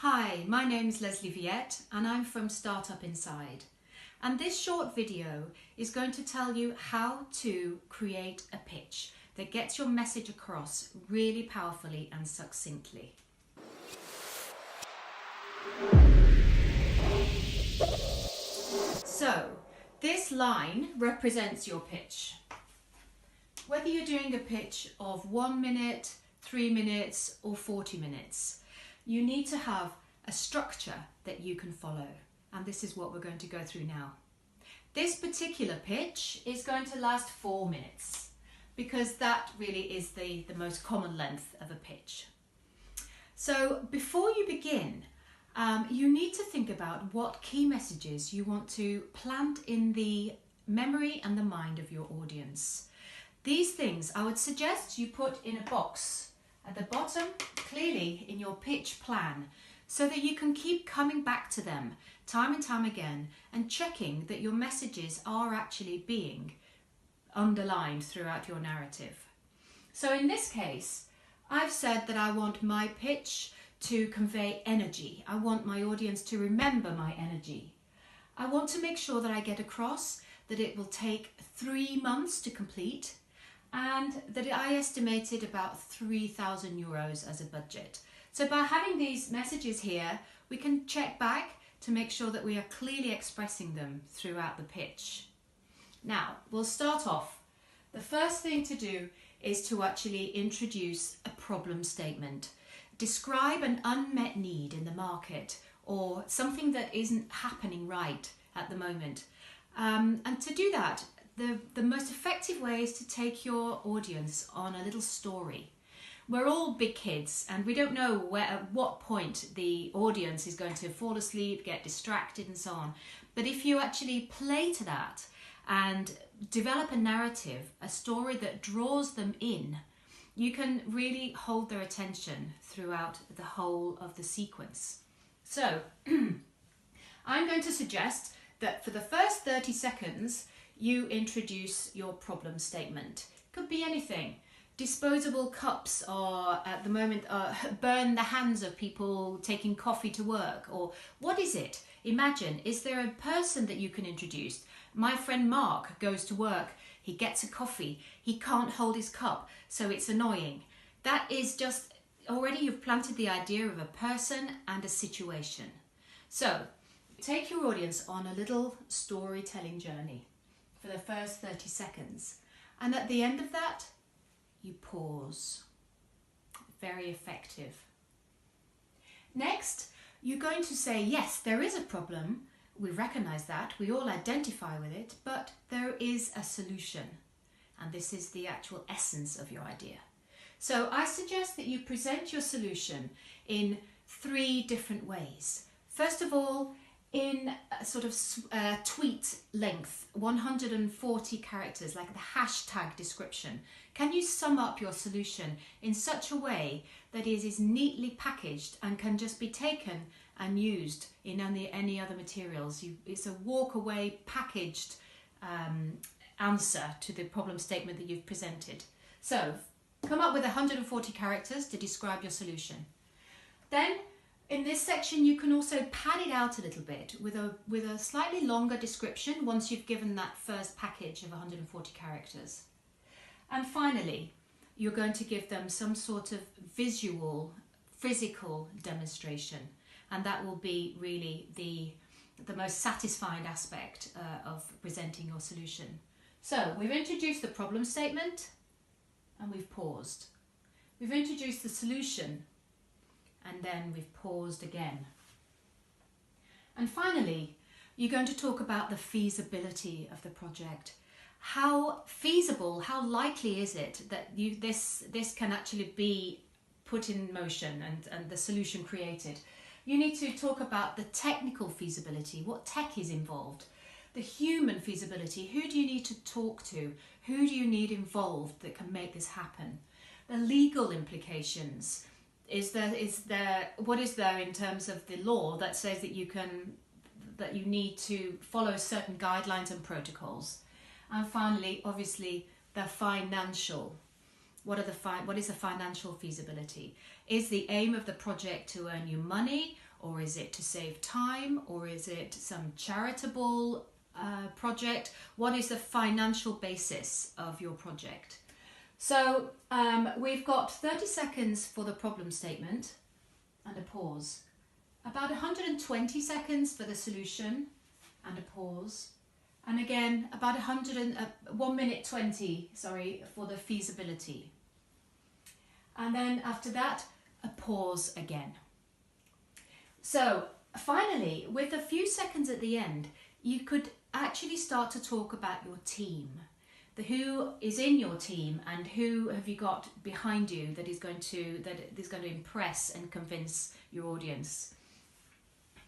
Hi, my name is Leslie Viette and I'm from Startup Inside. And this short video is going to tell you how to create a pitch that gets your message across really powerfully and succinctly. So, this line represents your pitch. Whether you're doing a pitch of 1 minute, 3 minutes or 40 minutes, you need to have a structure that you can follow. And this is what we're going to go through now. This particular pitch is going to last 4 minutes because that really is the most common length of a pitch. So before you begin, you need to think about what key messages you want to plant in the memory and the mind of your audience. These things I would suggest you put in a box at the bottom, clearly in your pitch plan, so that you can keep coming back to them time and time again and checking that your messages are actually being underlined throughout your narrative. So in this case, I've said that I want my pitch to convey energy. I want my audience to remember my energy. I want to make sure that I get across that it will take 3 months to complete and that I estimated about 3,000 euros as a budget. So by having these messages here, we can check back to make sure that we are clearly expressing them throughout the pitch. Now, we'll start off. The first thing to do is to actually introduce a problem statement. Describe an unmet need in the market or something that isn't happening right at the moment. And to do that, the most effective way is to take your audience on a little story. We're all big kids and we don't know at what point the audience is going to fall asleep, get distracted and so on. But if you actually play to that and develop a narrative, a story that draws them in, you can really hold their attention throughout the whole of the sequence. So I'm going to suggest that for the first 30 seconds, you introduce your problem statement. Could be anything. Disposable cups are at the moment burn the hands of people taking coffee to work, or what is it? Imagine, is there a person that you can introduce? My friend Mark goes to work, he gets a coffee, he can't hold his cup, so it's annoying. That is just, already you've planted the idea of a person and a situation. So take your audience on a little storytelling journey for the first 30 seconds. And at the end of that, you pause. Very effective. Next, you're going to say, yes, there is a problem. We recognize that. We all identify with it, but there is a solution. And this is the actual essence of your idea. So I suggest that you present your solution in 3 different ways. First of all, in a sort of tweet length, 140 characters, like the hashtag description. Can you sum up your solution in such a way that it is neatly packaged and can just be taken and used in any other materials? It's a walk away packaged answer to the problem statement that you've presented. So come up with 140 characters to describe your solution. Then in this section, you can also pad it out a little bit with a slightly longer description once you've given that first package of 140 characters. And finally, you're going to give them some sort of visual, physical demonstration. And that will be really the most satisfying aspect of presenting your solution. So we've introduced the problem statement and we've paused. We've introduced the solution and then we've paused again. And finally, you're going to talk about the feasibility of the project. How feasible, how likely is it that this can actually be put in motion and the solution created? You need to talk about the technical feasibility, what tech is involved, the human feasibility, who do you need to talk to, who do you need involved that can make this happen, the legal implications. What is there in terms of the law that says that you need to follow certain guidelines and protocols? And finally, obviously, the financial. What is the financial feasibility? Is the aim of the project to earn you money, or is it to save time, or is it some charitable project? What is the financial basis of your project? So we've got 30 seconds for the problem statement and a pause, about 120 seconds for the solution and a pause, and again about 1 minute 20 for the feasibility, and then after that a pause again. So finally, with a few seconds at the end, you could actually start to talk about your team, who is in your team and who have you got behind you that is going to impress and convince your audience.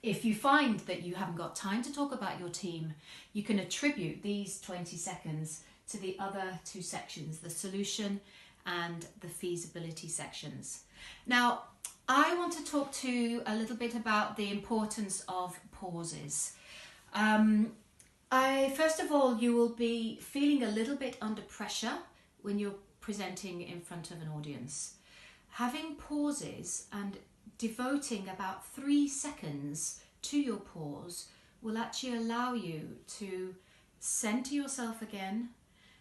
If you find that you haven't got time to talk about your team, you can attribute these 20 seconds to the other two sections, the solution and the feasibility sections. Now, I want to talk to you a little bit about the importance of pauses. First of all, you will be feeling a little bit under pressure when you're presenting in front of an audience. Having pauses and devoting about 3 seconds to your pause will actually allow you to center yourself again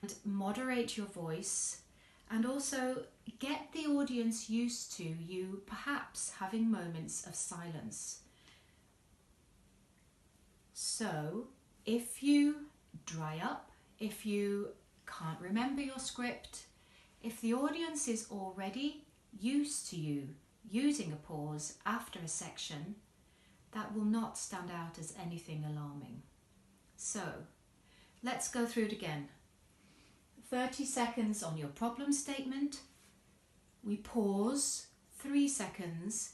and moderate your voice, and also get the audience used to you perhaps having moments of silence. So if you dry up, if you can't remember your script, if the audience is already used to you using a pause after a section, that will not stand out as anything alarming. So let's go through it again. 30 seconds on your problem statement. We pause, 3 seconds,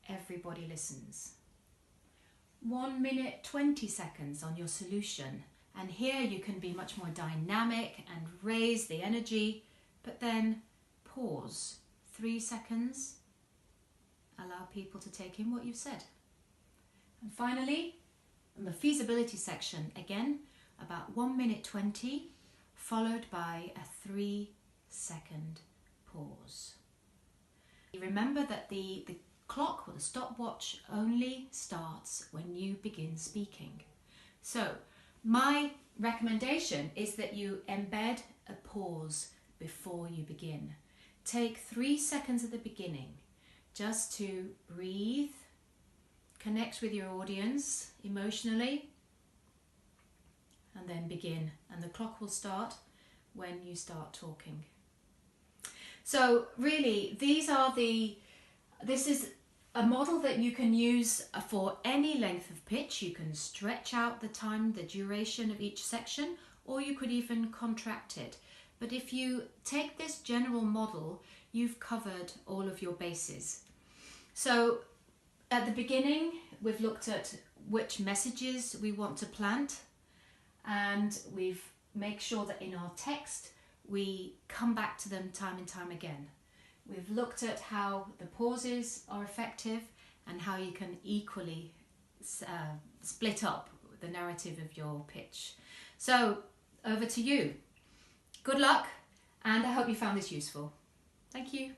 everybody listens. 1 minute 20 seconds on your solution, and here you can be much more dynamic and raise the energy, but then pause, 3 seconds, allow people to take in what you've said. And finally, in the feasibility section, again, about 1 minute 20, followed by a 3-second pause. Remember that the clock or the stopwatch only starts when you begin speaking. So my recommendation is that you embed a pause before you begin. Take 3 seconds at the beginning just to breathe, connect with your audience emotionally, and then begin. And the clock will start when you start talking. So really, this is a model that you can use for any length of pitch. You can stretch out the time, the duration of each section, or you could even contract it. But if you take this general model, you've covered all of your bases. So at the beginning, we've looked at which messages we want to plant, and we've made sure that in our text, we come back to them time and time again. We've looked at how the pauses are effective and how you can equally split up the narrative of your pitch. So over to you. Good luck, and I hope you found this useful. Thank you.